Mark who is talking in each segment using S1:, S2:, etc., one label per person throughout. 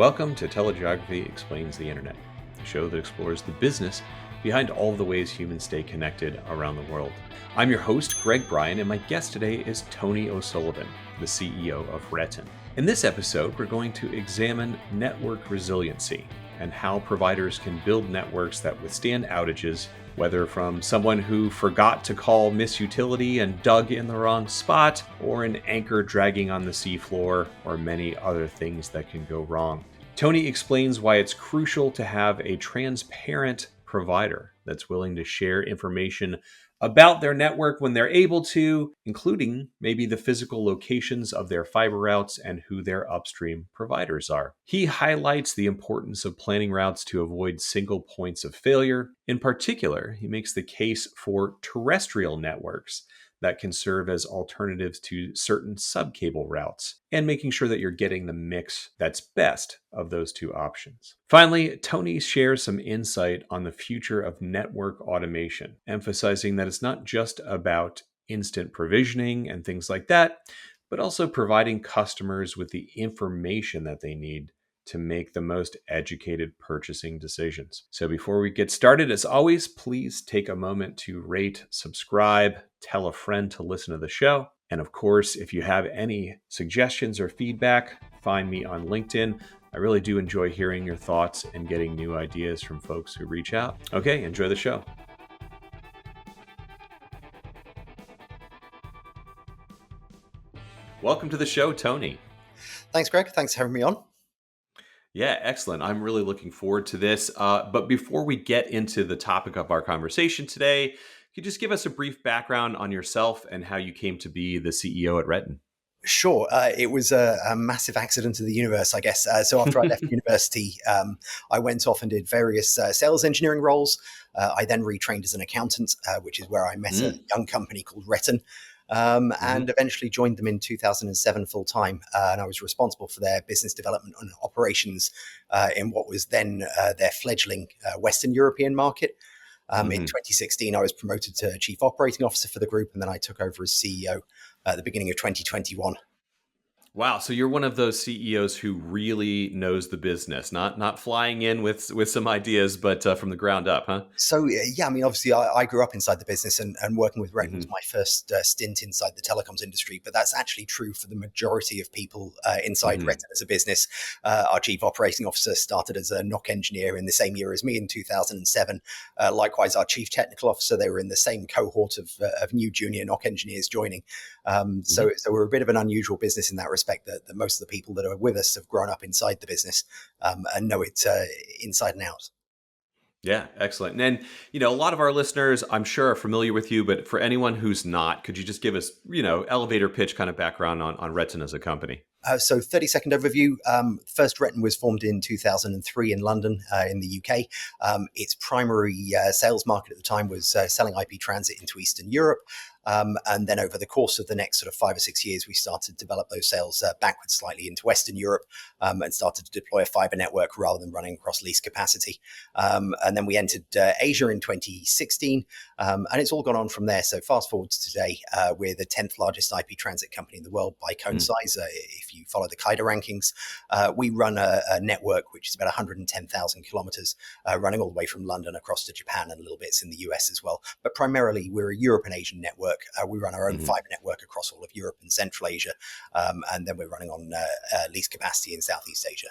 S1: Welcome to TeleGeography Explains the Internet, the show that explores the business behind all of the ways humans stay connected around the world. I'm your host, Greg Bryan, and my guest today is Tony O'Sullivan, the CEO of RETN. In this episode, we're going to examine network resiliency and how providers can build networks that withstand outages, whether from someone who forgot to call Miss Utility and dug in the wrong spot, or an anchor dragging on the seafloor, or many other things that can go wrong. Tony explains why it's crucial to have a transparent provider that's willing to share information about their network when they're able to, including maybe the physical locations of their fiber routes and who their upstream providers are. He highlights the importance of planning routes to avoid single points of failure. In particular, he makes the case for terrestrial networks that can serve as alternatives to certain subcable routes, and making sure that you're getting the mix that's best of those two options. Finally, Tony shares some insight on the future of network automation, emphasizing that it's not just about instant provisioning and things like that, but also providing customers with the information that they need to make the most educated purchasing decisions. So before we get started, as always, please take a moment to rate, subscribe, tell a friend to listen to the show. And of course, if you have any suggestions or feedback, find me on LinkedIn. I really do enjoy hearing your thoughts and getting new ideas from folks who reach out. Okay, enjoy the show. Welcome to the show, Tony.
S2: Thanks, Greg. Thanks for having me on.
S1: Yeah, excellent. I'm really looking forward to this. But before we get into the topic of our conversation today, could you just give us a brief background on yourself and how you came to be the CEO at RETN?
S2: Sure. It was a massive accident of the universe, I guess. So after I left university, I went off and did various sales engineering roles. I then retrained as an accountant, which is where I met a young company called RETN. And eventually joined them in 2007 full time. And I was responsible for their business development and operations in what was then their fledgling Western European market. In 2016, I was promoted to Chief Operating Officer for the group, and then I took over as CEO at the beginning of 2021.
S1: Wow. So you're one of those CEOs who really knows the business, not flying in with some ideas, but from the ground up, huh?
S2: So, yeah, I mean, obviously, I grew up inside the business and working with RETN was my first stint inside the telecoms industry. But that's actually true for the majority of people inside RETN as a business. Our chief operating officer started as a NOC engineer in the same year as me in 2007. Likewise, our chief technical officer, they were in the same cohort of new junior NOC engineers joining. So we're a bit of an unusual business in that respect, that most of the people that are with us have grown up inside the business and know it inside and out.
S1: Yeah, excellent. And then, a lot of our listeners, I'm sure, are familiar with you, but for anyone who's not, could you just give us, elevator pitch kind of background on RETN as a company?
S2: So 30-second overview. First, RETN was formed in 2003 in London, in the UK. Its primary sales market at the time was selling IP transit into Eastern Europe. And then over the course of the next sort of 5 or 6 years, we started to develop those sales backwards slightly into Western Europe and started to deploy a fiber network rather than running across lease capacity. And then we entered Asia in 2016, and it's all gone on from there. So fast forward to today, we're the 10th largest IP transit company in the world by cone size. If you follow the KIDA rankings, we run a network which is about 110,000 kilometers, running all the way from London across to Japan and little bits in the US as well. But primarily, we're a Europe and Asian network. We run our own fiber network across all of Europe and Central Asia, and then we're running on lease capacity in Southeast Asia.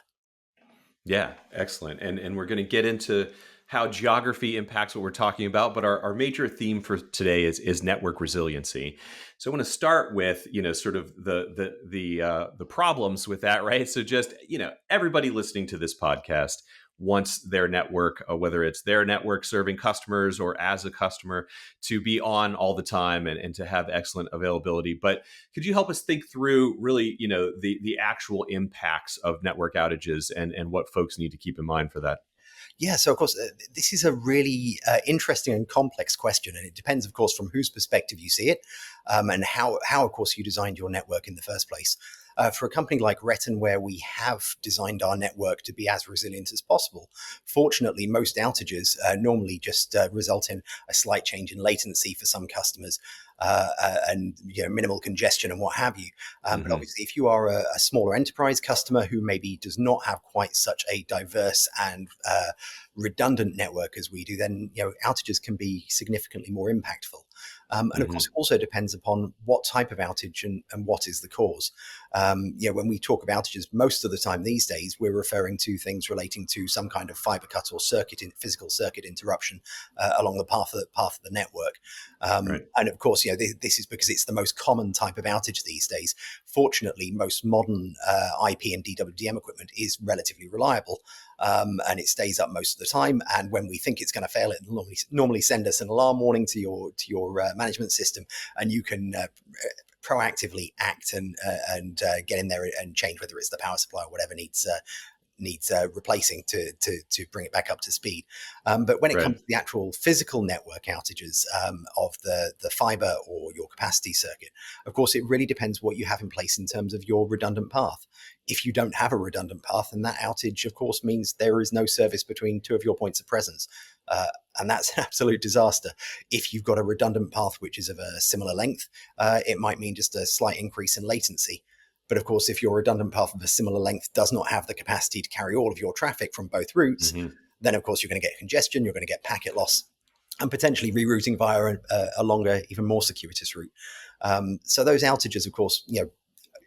S1: Yeah, excellent. And we're going to get into how geography impacts what we're talking about, but our major theme for today is network resiliency. So I want to start with sort of the problems with that, right? So just everybody listening to this podcast wants their network, whether it's their network serving customers or as a customer, to be on all the time and to have excellent availability. But could you help us think through really, the actual impacts of network outages and what folks need to keep in mind for that?
S2: Yeah, so of course, this is a really interesting and complex question, and it depends, of course, from whose perspective you see it, and how, of course, you designed your network in the first place. For a company like RETN, where we have designed our network to be as resilient as possible, fortunately, most outages normally just result in a slight change in latency for some customers. and minimal congestion and what have you. But
S1: Hmm.
S2: obviously, if you are a smaller enterprise customer who maybe does not have quite such a diverse and redundant network as we do, then outages can be significantly more impactful. And of course,
S1: Hmm.
S2: it also depends upon what type of outage and what is the cause. When we talk of outages, most of the time these days, we're referring to things relating to some kind of fiber cut or physical circuit interruption along the path of the network.
S1: Right.
S2: And of course, this is because it's the most common type of outage these days. Fortunately, most modern IP and DWDM equipment is relatively reliable, and it stays up most of the time. And when we think it's going to fail, it normally send us an alarm warning to your management system, and you can proactively act and get in there and change whether it's the power supply or whatever needs replacing to bring it back up to speed. But when it
S1: Right.
S2: comes to the actual physical network outages of the fiber or your capacity circuit, of course, it really depends what you have in place in terms of your redundant path. If you don't have a redundant path, then that outage, of course, means there is no service between two of your points of presence. Uh, and that's an absolute disaster. If you've got a redundant path which is of a similar length, it might mean just a slight increase in latency. But of course, if your redundant path of a similar length does not have the capacity to carry all of your traffic from both routes,
S1: Hmm.
S2: then of course you're going to get congestion, you're going to get packet loss, and potentially rerouting via a longer, even more circuitous route. So those outages, of course,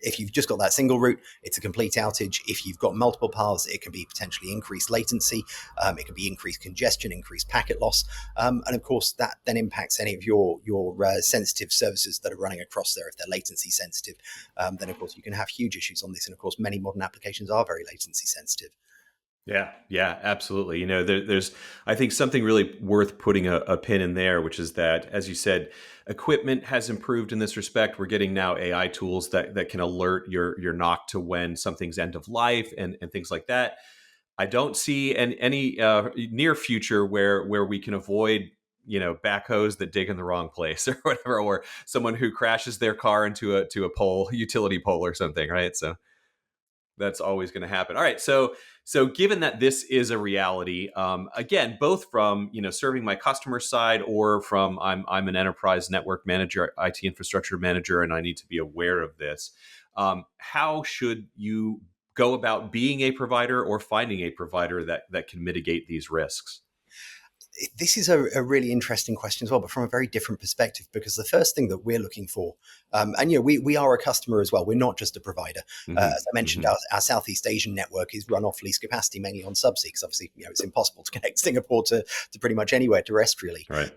S2: if you've just got that single route, it's a complete outage. If you've got multiple paths, it can be potentially increased latency. It can be increased congestion, increased packet loss, and of course that then impacts any of your sensitive services that are running across there. If they're latency sensitive, then of course you can have huge issues on this. And of course, many modern applications are very latency sensitive.
S1: Yeah, yeah, absolutely. There's, I think, something really worth putting a pin in there, which is that, as you said, equipment has improved in this respect. We're getting now AI tools that can alert your knock to when something's end of life and things like that. I don't see any near future where we can avoid backhoes that dig in the wrong place or whatever, or someone who crashes their car into a pole, utility pole or something, right? So that's always going to happen. All right, so given that this is a reality, again, both from serving my customer side or from I'm an enterprise network manager, IT infrastructure manager, and I need to be aware of this. How should you go about being a provider or finding a provider that can mitigate these risks?
S2: This is a really interesting question as well, but from a very different perspective, because the first thing that we're looking for, and we are a customer as well. We're not just a provider.
S1: Hmm.
S2: As I mentioned,
S1: Hmm.
S2: our Southeast Asian network is run off lease capacity mainly on subsea, because obviously it's impossible to connect Singapore to pretty much anywhere terrestrially.
S1: Right.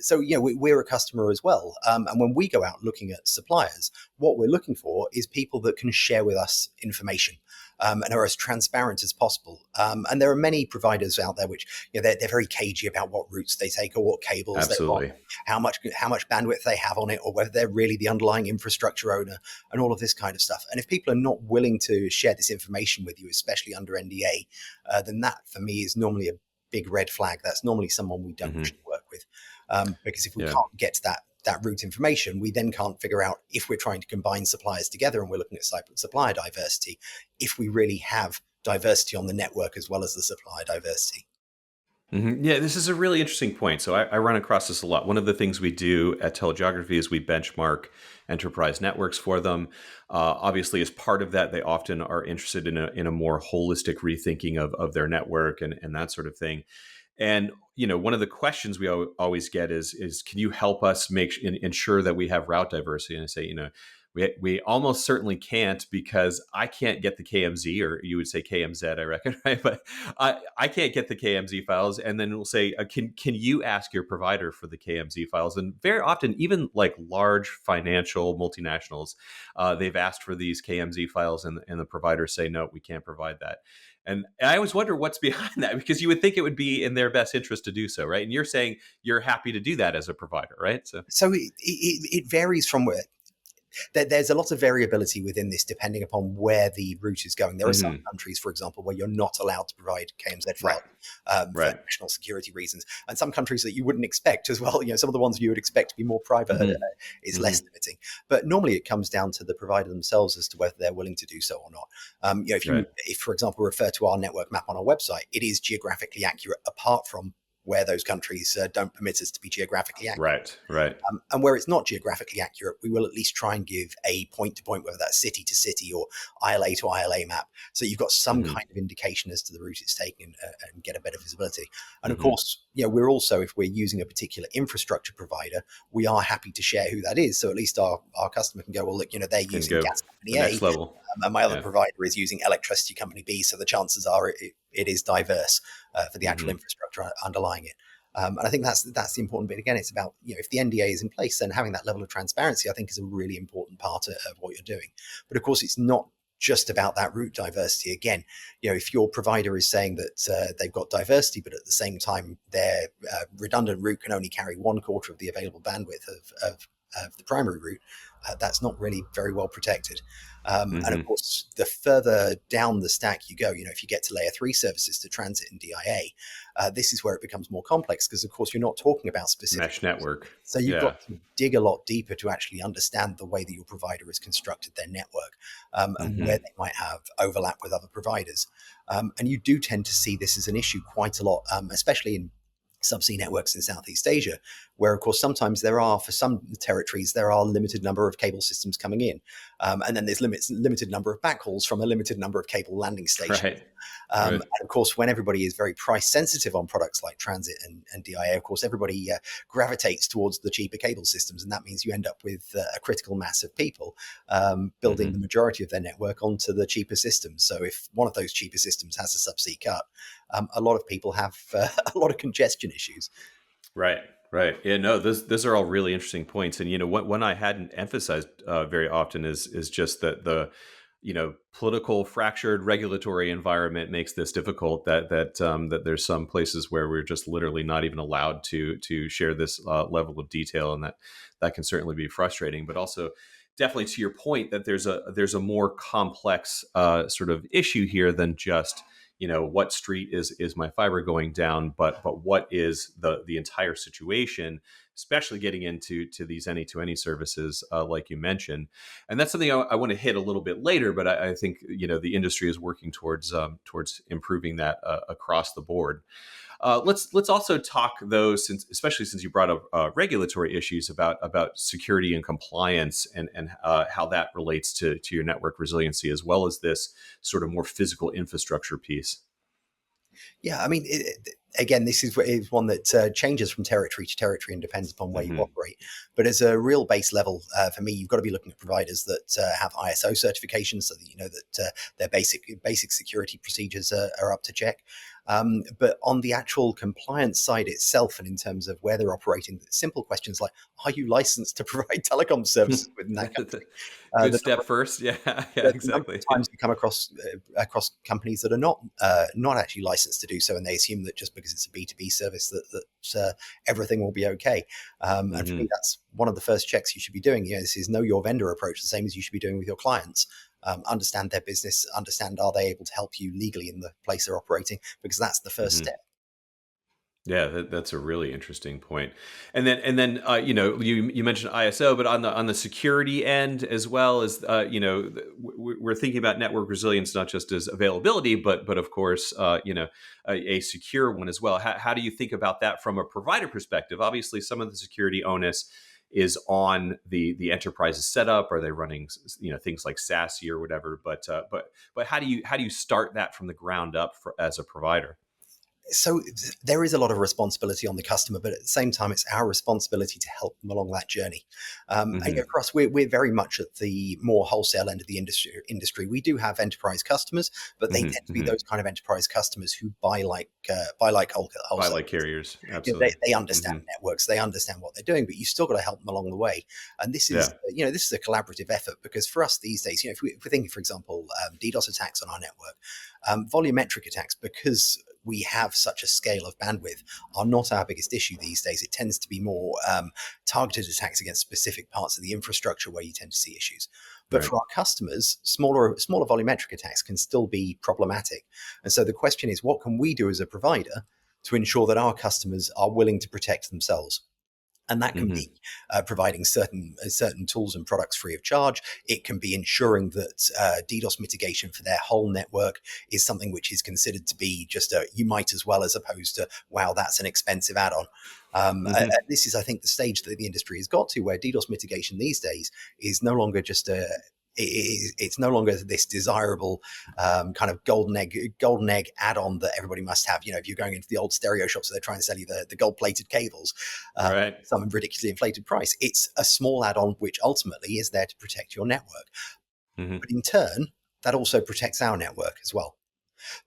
S2: So we're a customer as well. And when we go out looking at suppliers, what we're looking for is people that can share with us information. And are as transparent as possible. And there are many providers out there which they're very cagey about what routes they take or what cables they're on,
S1: Absolutely.
S2: how much bandwidth they have on it, or whether they're really the underlying infrastructure owner, and all of this kind of stuff. And if people are not willing to share this information with you, especially under NDA, then that for me is normally a big red flag. That's normally someone we don't wish
S1: Hmm.
S2: to work with, because if we
S1: Yeah.
S2: can't get that route information, we then can't figure out if we're trying to combine suppliers together and we're looking at supplier diversity, if we really have diversity on the network as well as the supplier diversity.
S1: Mhm. Yeah, this is a really interesting point. So I run across this a lot. One of the things we do at TeleGeography is we benchmark enterprise networks for them. Obviously, as part of that, they often are interested in a more holistic rethinking of their network and that sort of thing. And one of the questions we always get is can you help us ensure that we have route diversity? And I say, we almost certainly can't because I can't get the KMZ, or you would say KMZ, I reckon, right? But I can't get the KMZ files, and then we'll say, can you ask your provider for the KMZ files? And very often, even like large financial multinationals, they've asked for these KMZ files, and the providers say no, we can't provide that. And I always wonder what's behind that, because you would think it would be in their best interest to do so, right? And you're saying you're happy to do that as a provider, right? So.
S2: So it varies from where there's a lot of variability within this depending upon where the route is going. There are some
S1: Hmm.
S2: countries, for example, where you're not allowed to provide KMZ
S1: Right.
S2: files for
S1: Right.
S2: national security reasons, and some countries that you wouldn't expect as well. Some of the ones you would expect to be more private
S1: Hmm.
S2: is less
S1: Hmm.
S2: limiting. But normally, it comes down to the provider themselves as to whether they're willing to do so or not.
S1: Right.
S2: If for example, refer to our network map on our website, it is geographically accurate apart from where those countries don't permit us to be geographically accurate.
S1: Right. Right.
S2: And where it's not geographically accurate, we will at least try and give a point to point, whether that's city to city or ILA to ILA map. So you've got some
S1: Hmm.
S2: kind of indication as to the route it's taking, and get a better visibility. And of
S1: Hmm.
S2: course, we're also, if we're using a particular infrastructure provider, we are happy to share who that is. So at least our customer can go, well, look, they're
S1: Can
S2: using
S1: go
S2: gas
S1: the
S2: company A,
S1: next level.
S2: and my other
S1: Yeah.
S2: provider is using electricity company B. So the chances are it is diverse for the actual
S1: Hmm.
S2: infrastructure underlying it. And I think that's the important bit. Again, it's about, if the NDA is in place, then having that level of transparency, I think, is a really important part of what you're doing. But of course, it's not just about that route diversity. Again, if your provider is saying that they've got diversity, but at the same time their redundant route can only carry 1/4 of the available bandwidth of the primary route, that's not really very well protected. And of
S1: Hmm.
S2: course, the further down the stack you go, if you get to layer 3 services, to transit and DIA, this is where it becomes more complex, because, of course, you're not talking about specific.
S1: Mesh network.
S2: So you've
S1: Yeah.
S2: got to dig a lot deeper to actually understand the way that your provider has constructed their network, and where
S1: Hmm.
S2: they might have overlap with other providers. And you do tend to see this as an issue quite a lot, especially in subsea networks in Southeast Asia, where, of course, sometimes for some territories, there are limited number of cable systems coming in. And then there's limited number of backhauls from a limited number of cable landing stations.
S1: Right.
S2: And
S1: Right.
S2: of course, when everybody is very price sensitive on products like transit and DIA, of course, everybody gravitates towards the cheaper cable systems. And that means you end up with a critical mass of people building the
S1: Hmm.
S2: majority of their network onto the cheaper systems. So if one of those cheaper systems has a subsea cut, a lot of people have a lot of congestion issues.
S1: Right. Right. Yeah. No. Those are all really interesting points, and what one I hadn't emphasized very often is just that the political fractured regulatory environment makes this difficult. That there's some places where we're just literally not even allowed to share this level of detail, and that can certainly be frustrating. But also, definitely to your point, that there's a more complex sort of issue here than just what street is my fiber going down, but what is the entire situation, especially getting into these any-to-any services, like you mentioned. And that's something I want to hit a little bit later, but I think the industry is working towards improving that across the board. Let's also talk, though, especially since you brought up regulatory issues, about security and compliance, and how that relates to your network resiliency, as well as this sort of more physical infrastructure piece.
S2: Yeah, I mean, again, this is one that changes from territory to territory and depends upon where you
S1: Hmm.
S2: operate. But as a real base level, for me, you've got to be looking at providers that have ISO certifications, so that you know that their basic security procedures are up to check. But on the actual compliance side itself, and in terms of where they're operating, simple questions like, are you licensed to provide telecom services within that country?
S1: Good
S2: The
S1: step first. Yeah. Yeah.
S2: the number
S1: Exactly.
S2: of times we come across companies that are not actually licensed to do so, and they assume that just because it's a B2B service that everything will be okay. And for me,
S1: Hmm.
S2: that's one of the first checks you should be doing. This is know your vendor approach, the same as you should be doing with your clients. Understand their business, understand, are they able to help you legally in the place they're operating, because that's the first
S1: Hmm.
S2: step.
S1: Yeah, that's a really interesting point. And then you mentioned ISO, but on the security end, as well as we're thinking about network resilience not just as availability, but of course a secure one as well. How do you think about that from a provider perspective? Obviously, some of the security onus is on the enterprise's setup. Are they running things like SASE or whatever? But how do you start that from the ground up as a provider?
S2: So there is a lot of responsibility on the customer, but at the same time, it's our responsibility to help them along that journey. And
S1: Hmm.
S2: for us, we're very much at the more wholesale end of the industry. We do have enterprise customers, but they
S1: Hmm.
S2: tend to be
S1: Hmm.
S2: those kind of enterprise customers who buy like
S1: By
S2: wholesale.
S1: like carriers,
S2: They,
S1: absolutely.
S2: they understand
S1: Hmm.
S2: networks, they understand what they're doing, but you still got to help them along the way. And
S1: Yeah.
S2: this is a collaborative effort, because for us these days, if we're thinking, for example, DDoS attacks on our network, volumetric attacks, because we have such a scale of bandwidth, are not our biggest issue these days. It tends to be more targeted attacks against specific parts of the infrastructure where you tend to see issues. But
S1: Right.
S2: for our customers, smaller volumetric attacks can still be problematic. And so the question is, what can we do as a provider to ensure that our customers are willing to protect themselves? And that can
S1: Hmm.
S2: be providing certain tools and products free of charge. It can be ensuring that DDoS mitigation for their whole network is something which is considered to be just a you might as well, as opposed to, wow, that's an expensive add-on.
S1: Hmm.
S2: This is, I think, the stage that the industry has got to, where DDoS mitigation these days is no longer just it's no longer this desirable kind of golden egg add-on that everybody must have. If you're going into the old stereo shops, so they're trying to sell you the gold-plated cables,
S1: Right.
S2: some ridiculously inflated price. It's a small add-on which ultimately is there to protect your network,
S1: Hmm.
S2: but in turn, that also protects our network as well.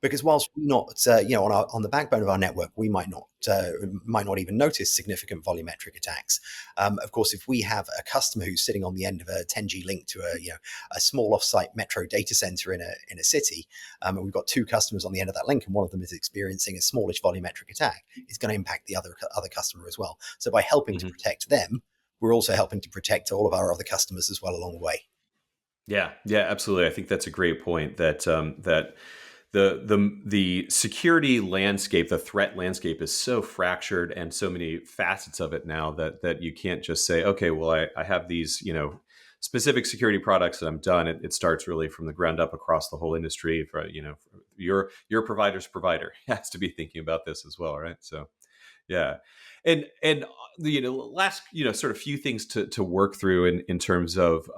S2: Because whilst we not, on the backbone of our network, we might not even notice significant volumetric attacks. Of course, if we have a customer who's sitting on the end of a 10G link to a small offsite metro data center in a city, and we've got two customers on the end of that link, and one of them is experiencing a smallish volumetric attack, it's going to impact the other customer as well. So by helping to
S1: Hmm.
S2: protect them, we're also helping to protect all of our other customers as well along the way.
S1: Yeah, yeah, absolutely. I think that's a great point. That the security landscape, the threat landscape, is so fractured and so many facets of it now that you can't just say, okay, well, I have these specific security products and I'm done. It starts really from the ground up across the whole industry. For your provider's provider has to be thinking about this as well, right? So yeah, and last sort of few things to work through in terms of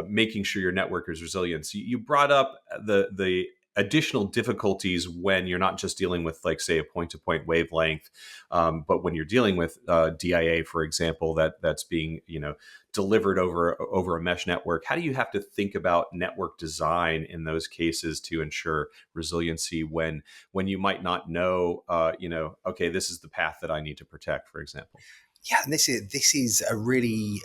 S1: making sure your network is resilient. So you brought up the additional difficulties when you're not just dealing with, like, say, a point-to-point wavelength, but when you're dealing with DIA, for example, that's being delivered over a mesh network. How do you have to think about network design in those cases to ensure resiliency when you might not know, okay, this is the path that I need to protect, for example?
S2: Yeah, and this is a really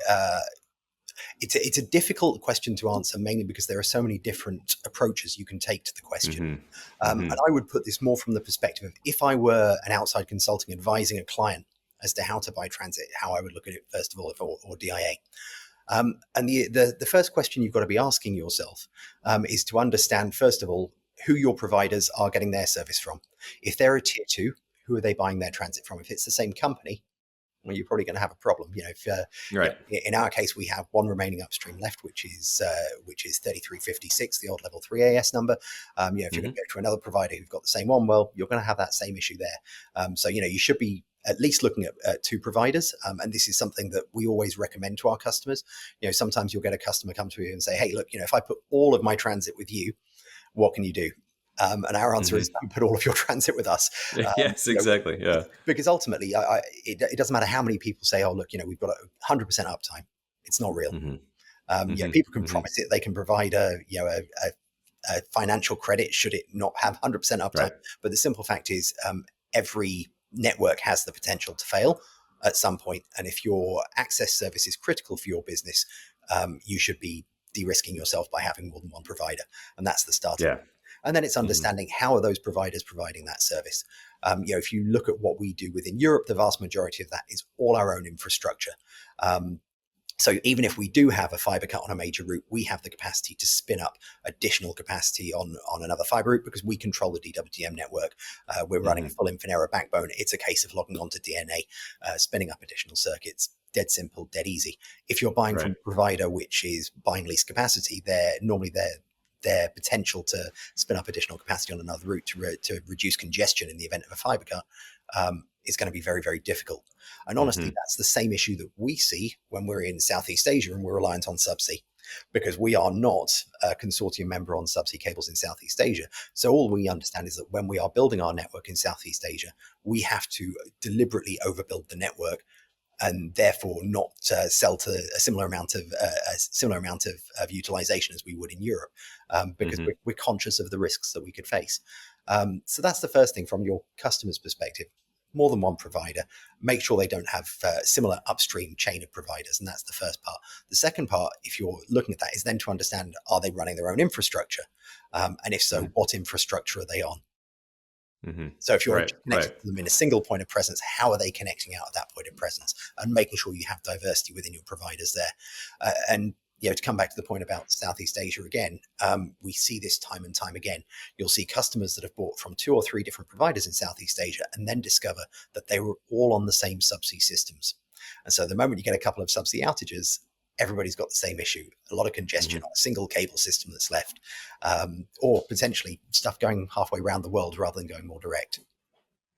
S2: it's a difficult question to answer, mainly because there are so many different approaches you can take to the question.
S1: Hmm.
S2: And
S1: Hmm.
S2: I would put this more from the perspective of, if I were an outside consulting advising a client as to how to buy transit, how I would look at it first of all, or DIA. And the first question you've got to be asking yourself is to understand, first of all, who your providers are getting their service from. If they're a tier two, who are they buying their transit from? If it's the same company, well, you're probably going to have a problem. If
S1: Right.
S2: in our case, we have one remaining upstream left, which is 3356, the old level 3 AS number. If you're going to
S1: Hmm.
S2: go to another provider who've got the same one, well, you're going to have that same issue there. So you should be at least looking at two providers, and this is something that we always recommend to our customers. Sometimes you'll get a customer come to you and say, "Hey, look, if I put all of my transit with you, what can you do?" And our answer is,
S1: Hmm.
S2: don't put all of your transit with us. Um,
S1: Yes,
S2: you know,
S1: exactly. Yeah.
S2: because ultimately, it doesn't matter how many people say, "Oh, look, we've got 100% uptime." It's not real.
S1: Hmm.
S2: People
S1: Hmm.
S2: can
S1: Hmm.
S2: promise it. They can provide a financial credit should it not have 100% uptime.
S1: Right.
S2: But the simple fact is, every network has the potential to fail at some point. And if your access service is critical for your business, you should be de-risking yourself by having more than one provider. And that's the starting
S1: Yeah.
S2: point. And then it's
S1: Hmm.
S2: understanding, how are those providers providing that service. If you look at what we do within Europe, the vast majority of that is all our own infrastructure. Um, so even if we do have a fiber cut on a major route, we have the capacity to spin up additional capacity on another fiber route, because we control the DWDM network. We're running a
S1: Hmm.
S2: full Infinera backbone. It's a case of logging onto DNA, spinning up additional circuits. Dead simple, dead easy. If you're buying from
S1: Right.
S2: a provider which is buying lease capacity, their potential to spin up additional capacity on another route to reduce congestion in the event of a fiber cut is going to be very, very difficult. And honestly,
S1: Hmm.
S2: that's the same issue that we see when we're in Southeast Asia and we're reliant on subsea, because we are not a consortium member on subsea cables in Southeast Asia. So all we understand is that when we are building our network in Southeast Asia, we have to deliberately overbuild the network, and therefore not sell to a similar amount of utilization as we would in Europe, because
S1: Hmm.
S2: we're conscious of the risks that we could face. So that's the first thing from your customer's perspective. More than one provider. Make sure they don't have similar upstream chain of providers, and that's the first part. The second part, if you're looking at that, is then to understand, are they running their own infrastructure, and if so, what infrastructure are they on?
S1: Hmm.
S2: So if you're
S1: Right.
S2: just connecting
S1: Right.
S2: to them in a single point of presence, how are they connecting out of that point of presence, and making sure you have diversity within your providers there. And to come back to the point about Southeast Asia again, we see this time and time again. You'll see customers that have bought from two or three different providers in Southeast Asia and then discover that they were all on the same subsea systems. And so the moment you get a couple of subsea outages, everybody's got the same issue. A lot of
S1: Hmm.
S2: congestion on a single cable system that's left, or potentially stuff going halfway around the world rather than going more direct.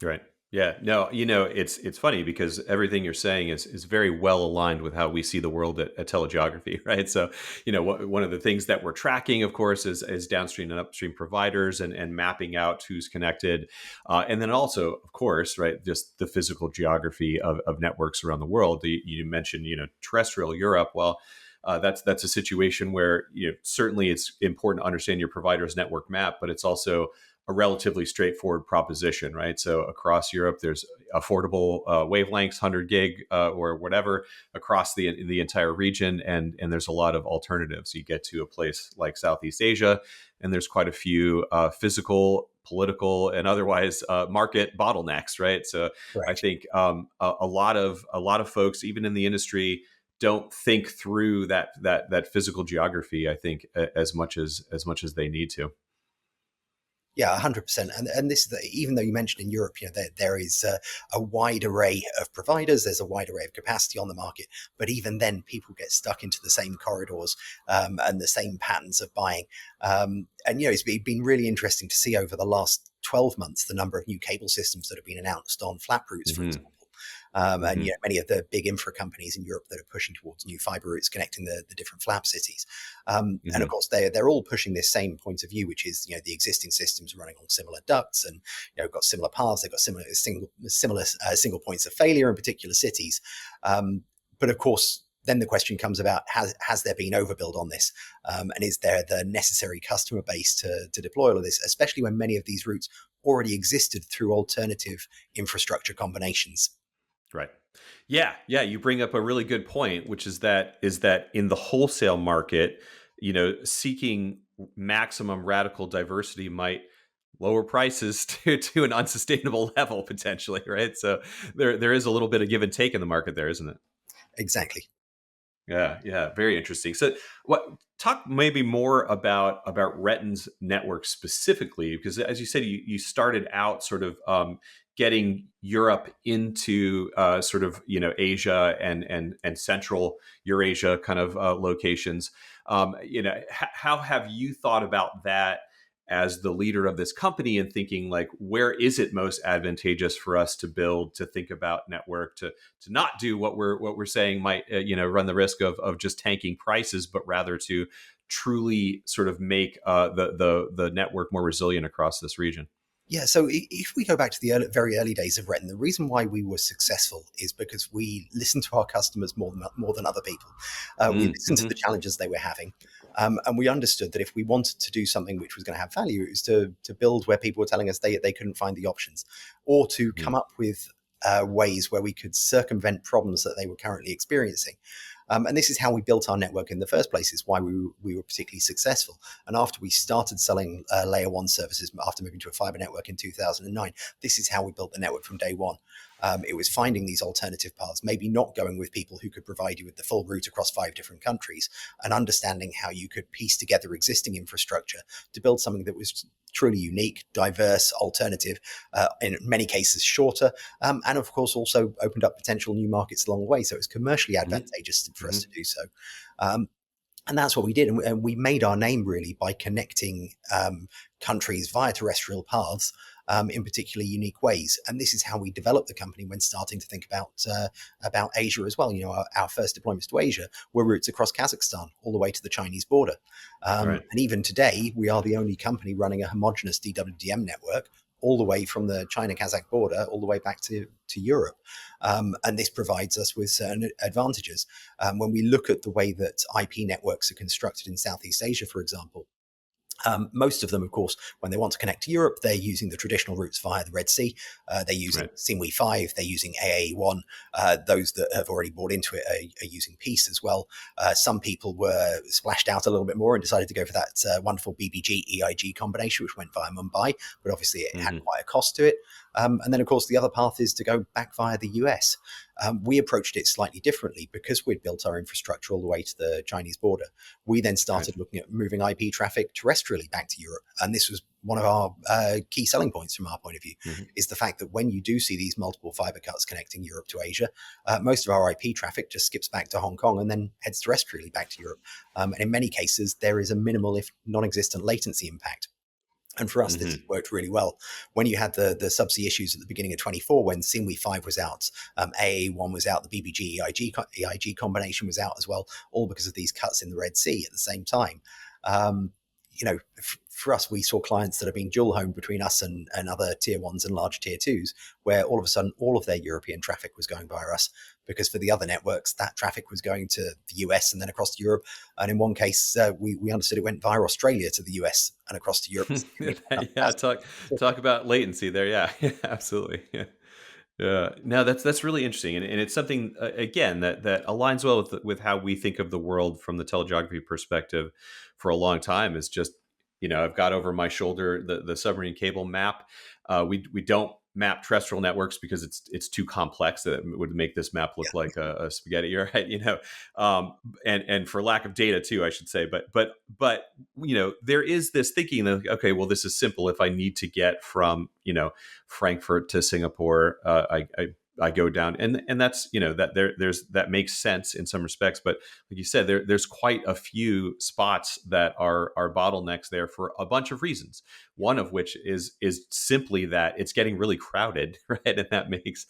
S1: Right. Yeah. No, it's funny because everything you're saying is very well aligned with how we see the world at telegeography, right? So, one of the things that we're tracking, of course, is downstream and upstream providers and mapping out who's connected. And then also, of course, right, just the physical geography of networks around the world. You mentioned, terrestrial Europe. Well, that's a situation where certainly it's important to understand your provider's network map, but it's also a relatively straightforward proposition, right? So across Europe, there's affordable wavelengths, 100 gig or whatever, across the entire region, and there's a lot of alternatives. You get to a place like Southeast Asia, and there's quite a few physical, political, and otherwise market bottlenecks, right? So I
S2: Correct.
S1: think a lot of folks, even in the industry, don't think through that physical geography. I think as much as they need to.
S2: Yeah, 100%. And this is even though you mentioned in Europe, there is a wide array of providers. There's a wide array of capacity on the market, but even then, people get stuck into the same corridors and the same patterns of buying. And it's been really interesting to see over the last 12 months the number of new cable systems that have been announced on flat routes, for
S1: Hmm.
S2: example. And
S1: Hmm.
S2: many of the big infra companies in Europe that are pushing towards new fiber routes connecting the different flap cities. And of
S1: Hmm.
S2: course, they're all pushing this same point of view, which is the existing systems running on similar ducts and got similar paths. They've got similar single points of failure in particular cities. But of course, then the question comes about has there been overbuild on this, and is there the necessary customer base to deploy all of this, especially when many of these routes already existed through alternative infrastructure combinations.
S1: Right. Yeah, yeah, you bring up a really good point, which is that in the wholesale market, seeking maximum radical diversity might lower prices to an unsustainable level potentially, right? So there is a little bit of give and take in the market there, isn't it?
S2: Exactly.
S1: Yeah, yeah, very interesting. So, what talk maybe more about RETN's network specifically, because as you said, you started out sort of getting Europe into sort of Asia and Central Eurasia kind of locations. How have you thought about that as the leader of this company and thinking like where is it most advantageous for us to build, to think about network, to not do what we're saying might run the risk of just tanking prices, but rather to truly sort of make the network more resilient across this region.
S2: Yeah, so if we go back to the very early days of Retin, the reason why we were successful is because we listened to our customers more than other people. We listened to
S1: Mm-hmm.
S2: the challenges they were having, and we understood that if we wanted to do something which was going to have value, it was to build where people were telling us they couldn't find the options, or to
S1: Hmm.
S2: come up with ways where we could circumvent problems that they were currently experiencing. And this is how we built our network in the first place, is why we were particularly successful. And after we started selling layer one services, after moving to a fiber network in 2009, this is how we built the network from day one. It was finding these alternative paths, maybe not going with people who could provide you with the full route across 5 different countries, and understanding how you could piece together existing infrastructure to build something that was truly unique, diverse, alternative, in many cases shorter, and of course also opened up potential new markets along the way. So it's commercially
S1: Hmm.
S2: advantageous for us
S1: Hmm.
S2: to do so. Um, and that's what we did. And we made our name really by connecting countries via terrestrial paths in particularly unique ways. And this is how we developed the company when starting to think about Asia as well. Our first deployments to Asia were routes across Kazakhstan all the way to the Chinese border.
S1: Right.
S2: And even today, we are the only company running a homogenous DWDM network all the way from the China-Kazakh border all the way back to Europe. And this provides us with certain advantages. When we look at the way that IP networks are constructed in Southeast Asia, for example, most of them, of course, when they want to connect to Europe, they're using the traditional routes via the Red Sea. They're using
S1: Right.
S2: SIMWE 5, they're using AA1. Those that have already bought into it are using Peace as well. Some people were splashed out a little bit more and decided to go for that wonderful BBG EIG combination, which went via Mumbai, but obviously it had
S1: Hmm.
S2: quite a cost to it. And then, of course, the other path is to go back via the US. We approached it slightly differently because we'd built our infrastructure all the way to the Chinese border. We then
S1: Right.
S2: started looking at moving IP traffic terrestrially terrestrially back to Europe. And this was one of our key selling points from our point of view,
S1: Hmm.
S2: is the fact that when you do see these multiple fiber cuts connecting Europe to Asia, most of our IP traffic just skips back to Hong Kong and then heads terrestrially back to Europe. And in many cases, there is a minimal, if non-existent, latency impact. And for us, this
S1: Hmm.
S2: has worked really well. When you had the subsea issues at the beginning of 24, when SIMWE 5 was out, AA1 was out, the BBG EIG combination was out as well, all because of these cuts in the Red Sea at the same time. Um, for us, we saw clients that have been dual homed between us and other tier ones and large tier twos, where all of a sudden all of their European traffic was going via us, because for the other networks, that traffic was going to the US and then across to Europe. And in one case, we understood it went via Australia to the US and across to Europe.
S1: Yeah, talk about latency there. Yeah, yeah, absolutely. Yeah. Yeah, no, that's really interesting, and it's something again that aligns well with how we think of the world from the telegeography perspective. For a long time, is just I've got over my shoulder the submarine cable map. We don't map terrestrial networks because it's too complex. That would make this map look like a spaghetti, right? And for lack of data too, I should say. But there is this thinking that, okay, well, this is simple. If I need to get from Frankfurt to Singapore, I go down, and that's there's that makes sense in some respects, but like you said, there's quite a few spots that are bottlenecks there for a bunch of reasons. One of which is simply that it's getting really crowded, right? And that makes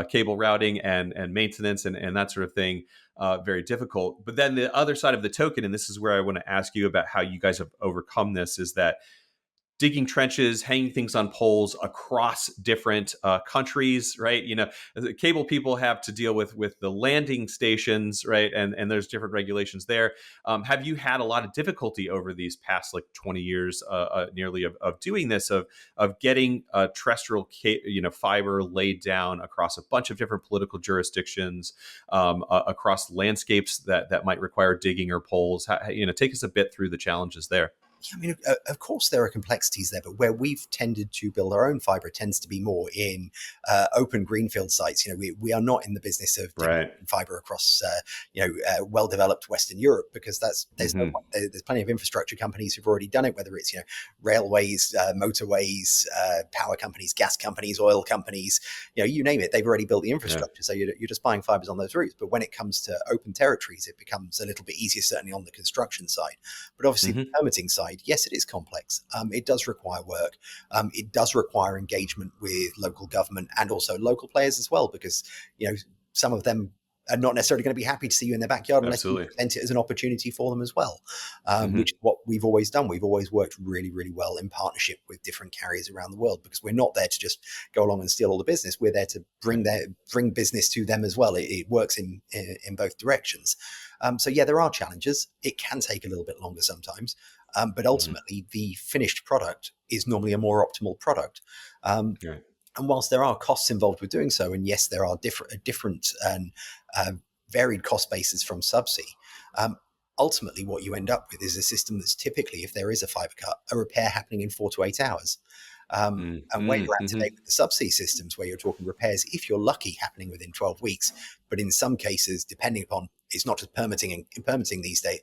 S1: cable routing and maintenance and that sort of thing very difficult. But then the other side of the token, and this is where I want to ask you about how you guys have overcome this, is that digging trenches, hanging things on poles across different countries, right? The cable people have to deal with the landing stations, right? And there's different regulations there. Have you had a lot of difficulty over these past like 20 years, nearly of doing this, of getting terrestrial, fiber laid down across a bunch of different political jurisdictions, across landscapes that might require digging or poles? Take us a bit through the challenges there.
S2: Yeah, I mean, of course, there are complexities there, but where we've tended to build our own fiber tends to be more in open greenfield sites. We are not in the business of
S1: Right.
S2: deploying fiber across, well-developed Western Europe, because there's no
S1: Hmm.
S2: point. There's plenty of infrastructure companies who've already done it, whether it's railways, motorways, power companies, gas companies, oil companies, you name it. They've already built the
S1: Yeah.
S2: infrastructure, so you're just buying fibers on those routes. But when it comes to open territories, it becomes a little bit easier, certainly on the construction side. But obviously, the
S1: Hmm.
S2: permitting side, yes, it is complex. It does require work. It does require engagement with local government and also local players as well, because some of them are not necessarily going to be happy to see you in their backyard unless you
S1: Absolutely.
S2: present it as an opportunity for them as well, which
S1: Hmm.
S2: is what we've always done. We've always worked really, really well in partnership with different carriers around the world, because we're not there to just go along and steal all the business. We're there to bring business to them as well. It works in both directions. So yeah, there are challenges. It can take a little bit longer sometimes, but
S1: Hmm.
S2: ultimately the finished product is normally a more optimal product. Um,
S1: Right.
S2: and whilst there are costs involved with doing so, and yes, there are different and uh, varied cost bases from subsea, um, ultimately what you end up with is a system that's typically, if there is a fiber cut, a repair happening in 4 to 8 hours. And where you're at today
S1: Mm-hmm.
S2: with the subsea systems, where you're talking repairs, if you're lucky, happening within 12 weeks, but in some cases, depending upon, it's not just permitting these days.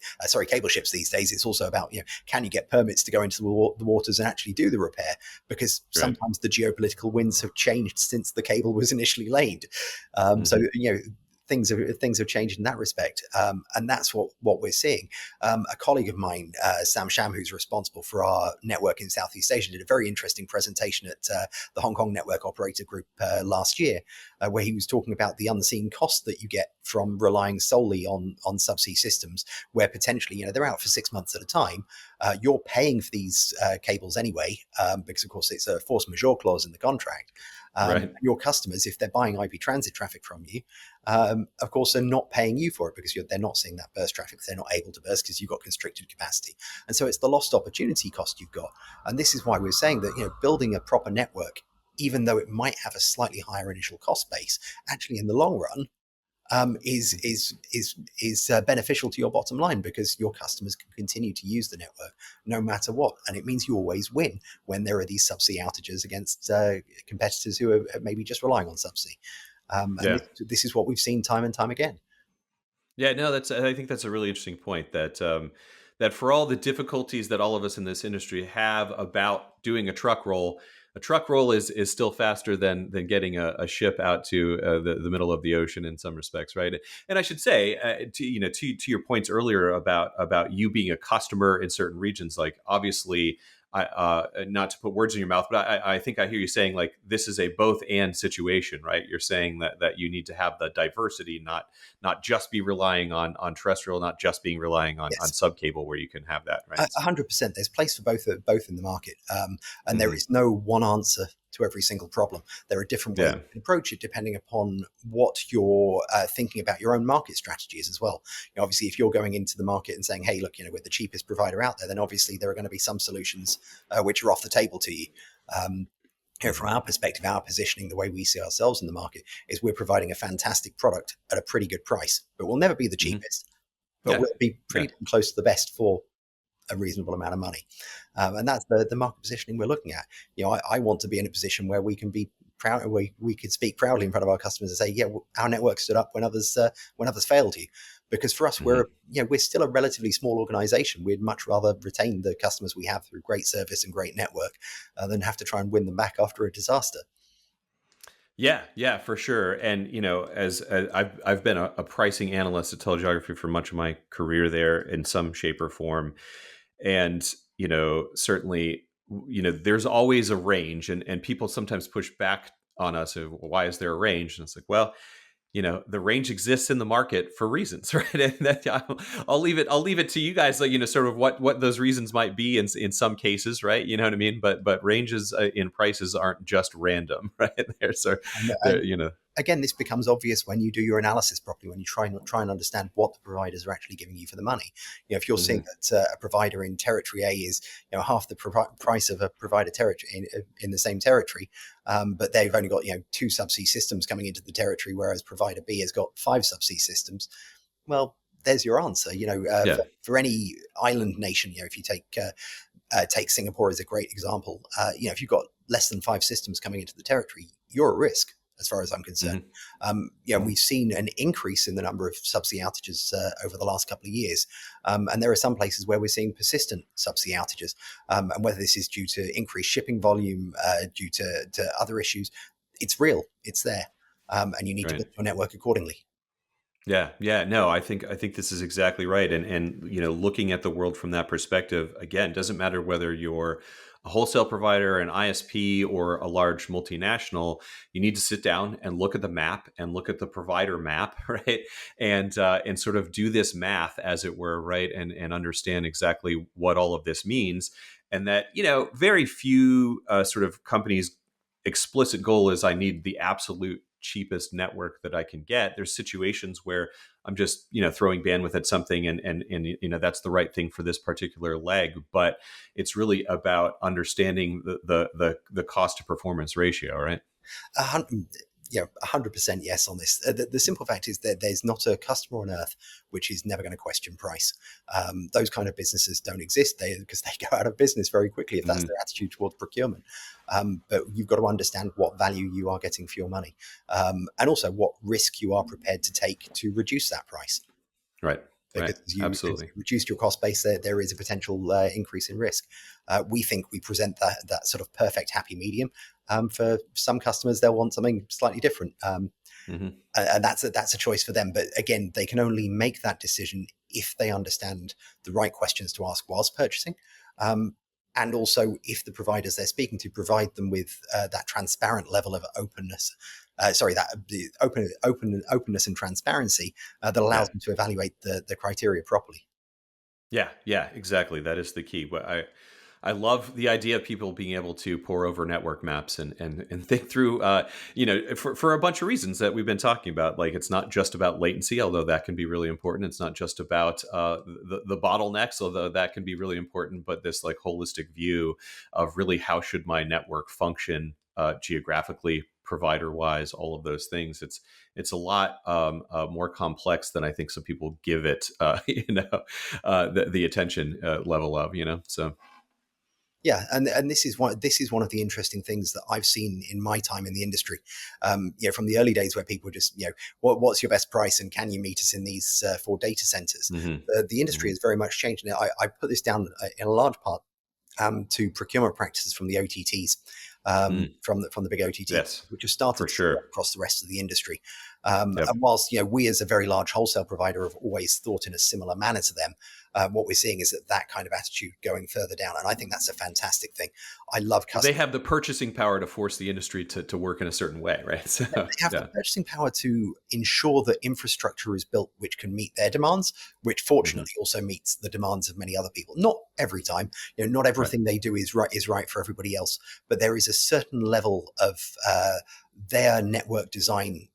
S2: Cable ships these days. It's also about can you get permits to go into the waters and actually do the repair? Because
S1: Right.
S2: sometimes the geopolitical winds have changed since the cable was initially laid. So
S1: Hmm.
S2: things have changed in that respect, and that's what we're seeing. A colleague of mine, Sam Sham, who's responsible for our network in Southeast Asia, did a very interesting presentation at the Hong Kong Network Operator Group last year, where he was talking about the unseen cost that you get from relying solely on subsea systems, where potentially they're out for 6 months at a time. You're paying for these cables anyway, because of course it's a force majeure clause in the contract.
S1: Right.
S2: Your customers, if they're buying IP transit traffic from you, of course, they're not paying you for it, because they're not seeing that burst traffic. They're not able to burst because you've got constricted capacity. And so it's the lost opportunity cost you've got. And this is why we're saying that building a proper network, even though it might have a slightly higher initial cost base, actually in the long run, is beneficial to your bottom line, because your customers can continue to use the network no matter what, and it means you always win when there are these subsea outages against competitors who are maybe just relying on subsea. And
S1: Yeah.
S2: this is what we've seen time and time again.
S1: Yeah, no, I think that's a really interesting point, that that for all the difficulties that all of us in this industry have about doing a truck roll is still faster than getting a ship out to the middle of the ocean in some respects, right? And I should say, to your points earlier about you being a customer in certain regions, like obviously, not to put words in your mouth, but I think I hear you saying like this is a both and situation, right? You're saying that you need to have the diversity, not just be relying on terrestrial, not just being relying on
S2: Yes.
S1: subcable where you can have that, right?
S2: 100%. There's place for both in the market, and there
S1: Hmm.
S2: is no one answer to every single problem. There are different ways
S1: Yeah.
S2: you can approach it depending upon what you're thinking about your own market strategies as well. Obviously, if you're going into the market and saying, "Hey, look, we're the cheapest provider out there," then obviously there are going to be some solutions which are off the table to you. Um, from our perspective, our positioning, the way we see ourselves in the market, is we're providing a fantastic product at a pretty good price, but we'll never be the
S1: Hmm.
S2: cheapest, but
S1: Yeah.
S2: we'll be
S1: Yeah.
S2: pretty damn close to the best for a reasonable amount of money. And that's the market positioning we're looking at. I want to be in a position where we can be proud, we could speak proudly in front of our customers and say, yeah, our network stood up when others failed you. Because for us,
S1: Hmm.
S2: we're still a relatively small organization. We'd much rather retain the customers we have through great service and great network than have to try and win them back after a disaster.
S1: Yeah, yeah, for sure. And as I've been a pricing analyst at telegeography for much of my career there in some shape or form, and certainly there's always a range, and people sometimes push back on us of, "Well, why is there a range?" And it's like, well, the range exists in the market for reasons, right? And that I'll leave it to you guys, like sort of what those reasons might be in some cases, right? You know what I mean? But ranges in prices aren't just random, right? There's
S2: And,
S1: there
S2: and again, this becomes obvious when you do your analysis properly, when you try and understand what the providers are actually giving you for the money. If you're seeing
S1: Mhm.
S2: that a provider in territory A is half the price of a provider territory in the same territory, but they've only got two subsea systems coming into the territory, whereas provider B has got five subsea systems. Well, there's your answer.
S1: Yeah.
S2: For any island nation, if you take Singapore as a great example. If you've got less than five systems coming into the territory, you're at risk, as far as I'm concerned.
S1: Hmm.
S2: We've seen an increase in the number of subsea outages over the last couple of years, and there are some places where we're seeing persistent subsea outages. And whether this is due to increased shipping volume, due to other issues, it's real, it's there, and you need to
S1: Right.
S2: build your network accordingly.
S1: Yeah, yeah, no, I think this is exactly right, and looking at the world from that perspective, again, doesn't matter whether you're a wholesale provider, an ISP, or a large multinational. You need to sit down and look at the map and look at the provider map, right, and sort of do this math, as it were, right, and understand exactly what all of this means, and that very few sort of companies' explicit goal is I need the absolute cheapest network that I can get. There's situations where I'm just, throwing bandwidth at something and that's the right thing for this particular leg, but it's really about understanding the cost to performance ratio, right?
S2: a hundred, 100% yes on this. The simple fact is that there's not a customer on earth which is never going to question price. Those kind of businesses don't exist because they go out of business very quickly if that's
S1: Hmm.
S2: their attitude towards procurement. But you've got to understand what value you are getting for your money, and also what risk you are prepared to take to reduce that price.
S1: Right. Right.
S2: Because as you
S1: Absolutely.
S2: reduce your cost base, there is a potential increase in risk. We think we present that sort of perfect happy medium. For some customers, they'll want something slightly different,
S1: Hmm.
S2: and that's a choice for them. But again, they can only make that decision if they understand the right questions to ask whilst purchasing. Um, and also, if the providers they're speaking to provide them with that transparent level of openness, that the openness and transparency that
S1: Yeah.
S2: allows them to evaluate the criteria properly.
S1: Yeah, yeah, exactly. That is the key. But I love the idea of people being able to pour over network maps and think through, for a bunch of reasons that we've been talking about. Like it's not just about latency, although that can be really important. It's not just about the bottlenecks, although that can be really important. But this like holistic view of really how should my network function geographically, provider wise, all of those things. It's a lot more complex than I think some people give it. The attention level of. So
S2: Yeah, and this is one of the interesting things that I've seen in my time in the industry. From the early days where people were just, what's your best price and can you meet us in these four data centers?
S1: Hmm.
S2: The industry
S1: Hmm.
S2: has very much changed. Now, I put this down in a large part to procurement practices from the OTTs,
S1: Mm.
S2: from the big OTT,
S1: Yes,
S2: which have
S1: for
S2: started to spread
S1: sure.
S2: across the rest of the industry.
S1: Yep.
S2: And whilst we as a very large wholesale provider have always thought in a similar manner to them, what we're seeing is that kind of attitude going further down, and I think that's a fantastic thing. I love
S1: Well, they
S2: customers.
S1: have the purchasing power to force the industry to work in a certain way, right? So
S2: They have the
S1: yeah.
S2: purchasing power to ensure that infrastructure is built which can meet their demands, which
S1: Hmm.
S2: fortunately also meets the demands of many other people. Not every time, not
S1: Right.
S2: everything they do is right for everybody else, but there is a certain level of their network design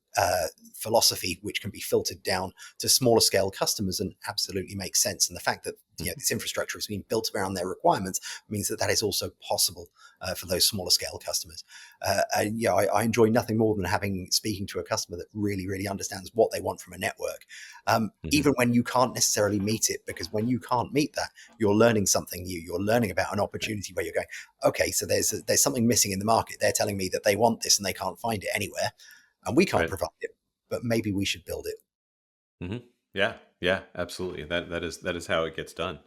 S2: philosophy which can be filtered down to smaller scale customers and absolutely makes sense. And the fact that
S1: Mhm.
S2: this infrastructure is being built around their requirements means that is also possible for those smaller scale customers. I enjoy nothing more than speaking to a customer that really, really understands what they want from a network,
S1: Mhm.
S2: even when you can't necessarily meet it. Because when you can't meet that, you're learning something new. You're learning about an
S1: Right.
S2: opportunity where you're going, okay, so there's something missing in the market. They're telling me that they want this and they can't find it anywhere, and we can't
S1: Right.
S2: provide it. But maybe we should build it.
S1: Hmm. Yeah. Yeah. Absolutely. That is how it gets done.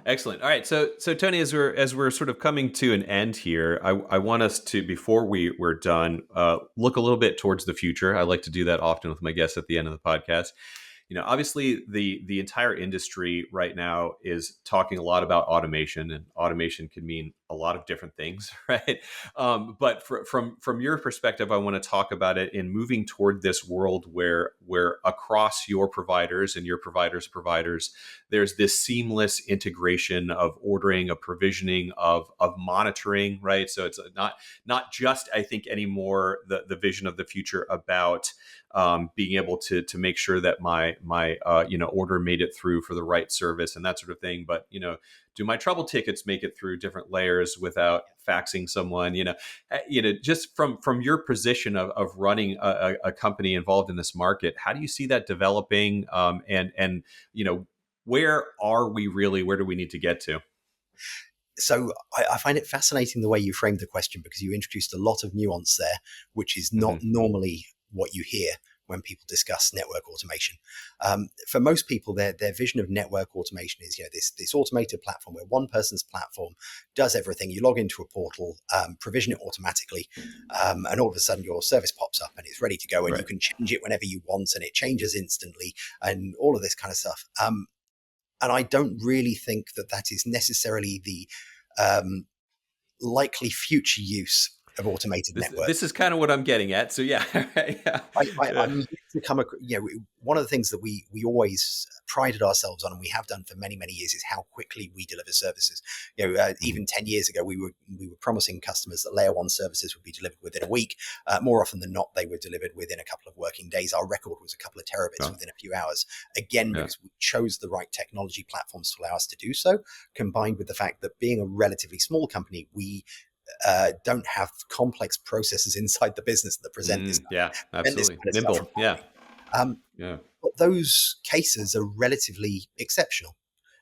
S1: Excellent. All right. So Tony, as we're sort of coming to an end here, I want us to, before we're done, look a little bit towards the future. I like to do that often with my guests at the end of the podcast. Obviously the entire industry right now is talking a lot about automation, and automation can mean a lot of different things, right? But from your perspective, I want to talk about it in moving toward this world where across your providers and your providers, there's this seamless integration of ordering, of provisioning, of monitoring, right? So it's not just, I think, anymore the vision of the future about being able to make sure that my order made it through for the right service and that sort of thing. But do my trouble tickets make it through different layers without faxing someone? Just from your position of running a company involved in this market, how do you see that developing? And where are we really? Where do we need to get to?
S2: So I find it fascinating the way you framed the question, because you introduced a lot of nuance there, which is not
S1: Hmm.
S2: normally what you hear when people discuss network automation. For most people, their vision of network automation is this automated platform where one person's platform does everything. You log into a portal, provision it automatically, and all of a sudden your service pops up and it's ready to go, and you
S1: Right.
S2: can change it whenever you want, and it changes instantly, and all of this kind of stuff. And I don't really think that is necessarily the um, likely future use of automated
S1: This
S2: networks.
S1: is kind of what I'm getting at. So yeah. Yeah. Yeah.
S2: I'm yet to come across, one of the things that we always prided ourselves on, and we have done for many, many years, is how quickly we deliver services.
S1: Mhm.
S2: Even 10 years ago, we were promising customers that layer one services would be delivered within a week. More often than not, they were delivered within a couple of working days. Our record was a couple of terabits
S1: Oh,
S2: within a few hours. Again,
S1: yeah.
S2: because we chose the right technology platforms to allow us to do so, combined with the fact that being a relatively small company, we don't have complex processes inside the business that
S1: Yeah,
S2: prevent this
S1: absolutely.
S2: kind of stuff from
S1: Nimble. Yeah.
S2: happening. Um,
S1: Yeah.
S2: but those cases are relatively exceptional.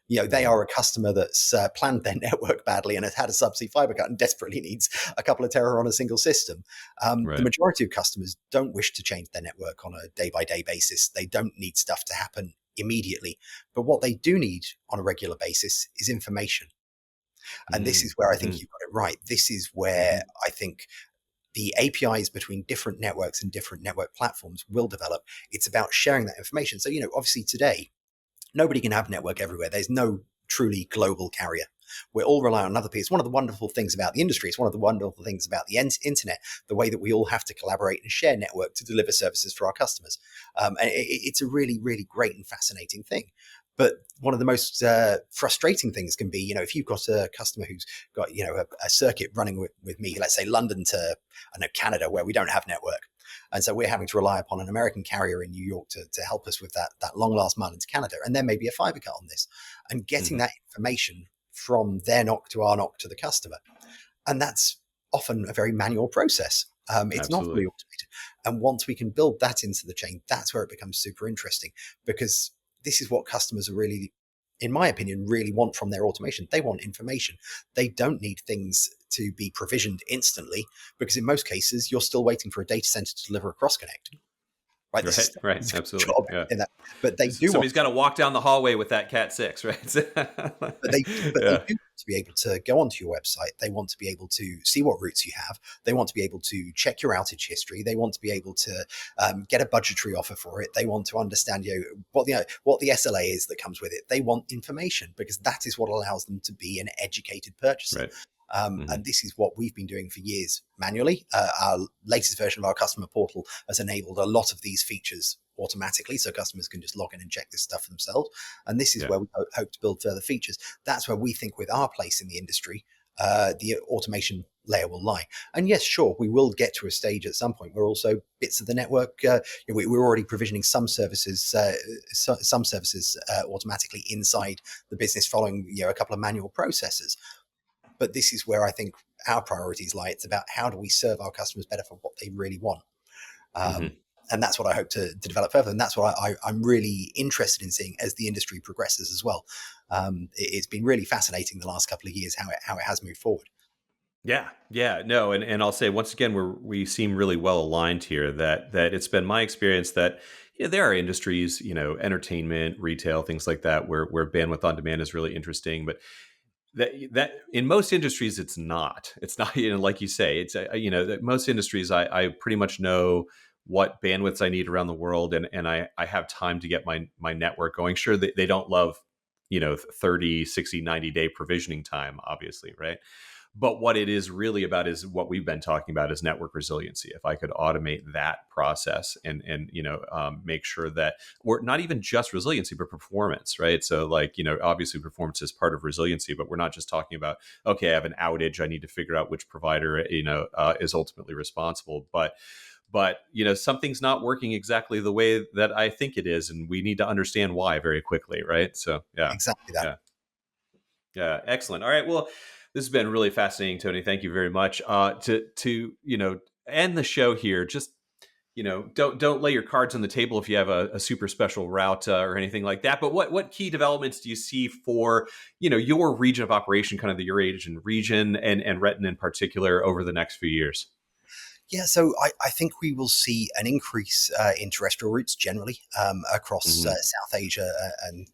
S2: They
S1: Hmm.
S2: are a customer that's planned their network badly and has had a subsea fiber cut and desperately needs a couple of terror on a single system. The
S1: Right.
S2: majority of customers don't wish to change their network on a day by day basis. They don't need stuff to happen immediately. But what they do need on a regular basis is information. And this
S1: Mm.
S2: is where I think
S1: Hmm.
S2: you got it right. This is where
S1: Hmm.
S2: I think the APIs between different networks and different network platforms will develop. It's about sharing that information. So, obviously today, nobody can have network everywhere. There's no truly global carrier. We're all relying on another piece. One of the wonderful things about the industry, it's one of the wonderful things about the internet, the way that we all have to collaborate and share network to deliver services for our customers. And it's a really, really great and fascinating thing. But one of the most frustrating things can be, if you've got a customer who's got, a circuit running with me, let's say London to, I don't know, Canada, where we don't have network. And so we're having to rely upon an American carrier in New York to help us with that long last mile into Canada. And there may be a fiber cut on this, and getting
S1: Hmm.
S2: that information from their NOC to our NOC to the customer. And that's often a very manual process. It's not fully
S1: Absolutely.
S2: automated. And once we can build that into the chain, that's where it becomes super interesting, because this is what customers are really in my opinion, really want from their automation. They want information. They don't need things to be provisioned instantly, because in most cases, you're still waiting for a data center to deliver a cross connect. Right, this
S1: Right,
S2: is
S1: right,
S2: a
S1: absolutely,
S2: job
S1: yeah.
S2: in that, but they do want
S1: Somebody's got to walk down the hallway with that Cat 6, right?
S2: but they
S1: Yeah,
S2: do want to be able to go onto your website. They want to be able to see what routes you have. They want to be able to check your outage history. They want to be able to get a budgetary offer for it. They want to understand what the SLA is that comes with it. They want information, because that is what allows them to be an educated purchaser.
S1: right.
S2: And this is what we've been doing for years manually. Our latest version of our customer portal has enabled a lot of these features automatically, so customers can just log in and check this stuff for themselves. And this is
S1: Yeah.
S2: where we hope to build further features. That's where we think, with our place in the industry, the automation layer will lie. And yes, sure, we will get to a stage at some point where also bits of the network, we're already provisioning some services, automatically inside the business, following a couple of manual processes. But this is where I think our priorities lie. It's about, how do we serve our customers better for what they really want?
S1: Hmm.
S2: And that's what I hope to develop further. And that's what I'm really interested in seeing as the industry progresses as well. It's been really fascinating the last couple of years how it has moved forward.
S1: Yeah, yeah, no, and I'll say once again, we seem really well aligned here. That it's been my experience that there are industries, entertainment, retail, things like that, where bandwidth on demand is really interesting, but that in most industries it's not like you say, it's that most industries I pretty much know what bandwidths I need around the world, and I have time to get my network going. Sure, they don't love 30, 60, 90-day provisioning time, obviously, right? But what it is really about is what we've been talking about, is network resiliency. If I could automate that process and make sure that, or not even just resiliency, but performance, right? So like, obviously performance is part of resiliency, but we're not just talking about, okay, I have an outage, I need to figure out which provider, is ultimately responsible. But something's not working exactly the way that I think it is, and we need to understand why very quickly, right? So yeah,
S2: Exactly that.
S1: yeah. Yeah, excellent. All right. Well, this has been really fascinating, Tony. Thank you very much. To end the show here, just don't lay your cards on the table if you have a super special route or anything like that. But what key developments do you see for your region of operation, kind of your Asian region, and RETN in particular, over the next few years?
S2: Yeah, so I think we will see an increase in terrestrial routes generally across
S1: Hmm.
S2: South Asia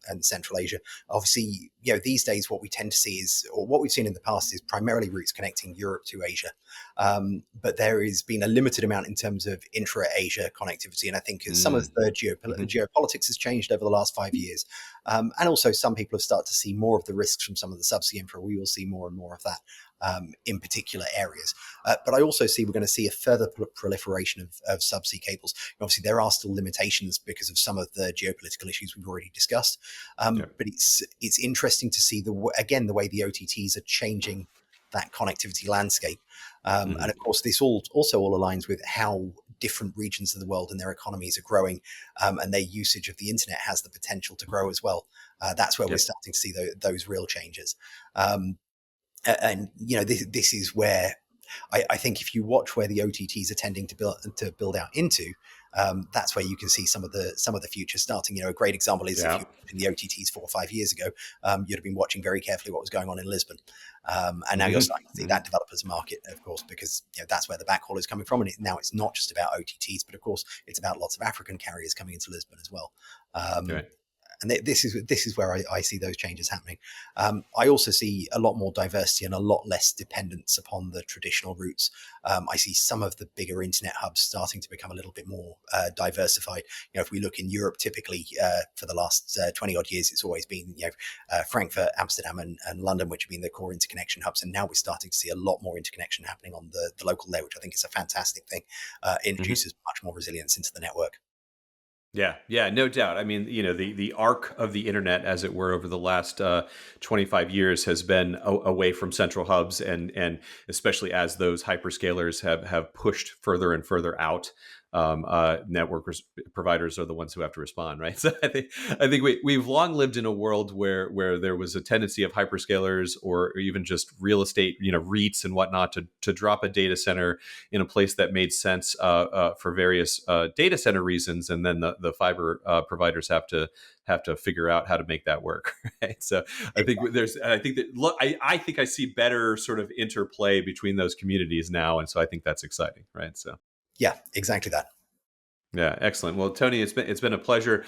S2: and Central Asia. Obviously, these days what we tend to see is, or what we've seen in the past, is primarily routes connecting Europe to Asia. But there has been a limited amount in terms of intra-Asia connectivity. And I think as some of the
S1: Hmm.
S2: geopolitics has changed over the last 5 years, and also some people have started to see more of the risks from some of the subsea infra, we will see more and more of that in particular areas. But I also see we're going to see a further proliferation of subsea cables. Obviously, there are still limitations because of some of the geopolitical issues we've already discussed.
S1: Yeah.
S2: But it's interesting to see the way the OTTs are changing that connectivity landscape. And
S1: Hmm.
S2: of course, this also all aligns with how different regions of the world and their economies are growing, and their usage of the internet has the potential to grow as well. That's where we're
S1: Yep.
S2: starting to see those real changes. And this is where I think if you watch where the OTTs are tending to build out into, that's where you can see some of the future starting. A great example is, if
S1: Yeah.
S2: you were in the OTTs 4 or 5 years ago, you'd have been watching very carefully what was going on in Lisbon, and now you're
S1: Hmm.
S2: starting to see
S1: Hmm.
S2: that develop as a market, of course, because that's where the backhaul is coming from. And now it's not just about OTTs, but of course it's about lots of African carriers coming into Lisbon as well. Um,
S1: Right.
S2: and this is where I see those changes happening. I also see a lot more diversity and a lot less dependence upon the traditional routes. I see some of the bigger internet hubs starting to become a little bit more diversified. If we look in Europe, typically for the last 20 odd years, it's always been Frankfurt, Amsterdam, and London, which have been the core interconnection hubs. And now we're starting to see a lot more interconnection happening on the local layer, which I think is a fantastic thing.
S1: Hmm.
S2: Introduces much more resilience into the network.
S1: Yeah, yeah, no doubt. I mean, the arc of the internet, as it were, over the last 25 years has been away from central hubs, and especially as those hyperscalers have pushed further and further out, providers are the ones who have to respond, right? So I think we've long lived in a world where there was a tendency of hyperscalers, or even just real estate, REITs and whatnot, to drop a data center in a place that made sense for various data center reasons, and then the fiber providers have to figure out how to make that work. Right. So I think I think I see better sort of interplay between those communities now, and so I think that's exciting. Right. So
S2: yeah, exactly that.
S1: yeah, excellent. Well, Tony, it's been a pleasure.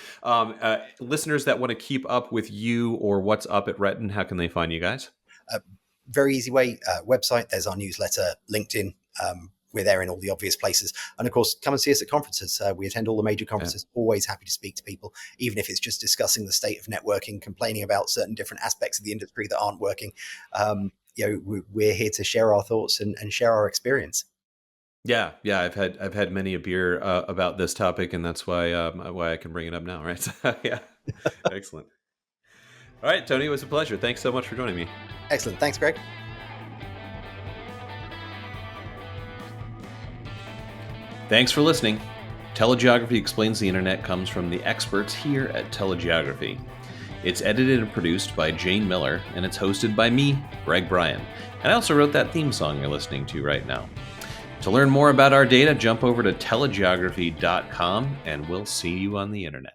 S1: Listeners that want to keep up with you or what's up at RETN, how can they find you guys?
S2: Very easy way. Website. There's our newsletter. LinkedIn. We're there in all the obvious places. And of course, come and see us at conferences. We attend all the major conferences. Yeah. Always happy to speak to people, even if it's just discussing the state of networking, complaining about certain different aspects of the industry that aren't working. We're here to share our thoughts and share our experience.
S1: Yeah, I've had many a beer about this topic, and that's why I can bring it up now, right? So, yeah, excellent. All right, Tony, it was a pleasure. Thanks so much for joining me.
S2: Excellent. Thanks, Greg.
S1: Thanks for listening. TeleGeography Explains the Internet comes from the experts here at TeleGeography. It's edited and produced by Jane Miller, and it's hosted by me, Greg Bryan. And I also wrote that theme song you're listening to right now. To learn more about our data, jump over to telegeography.com, and we'll see you on the internet.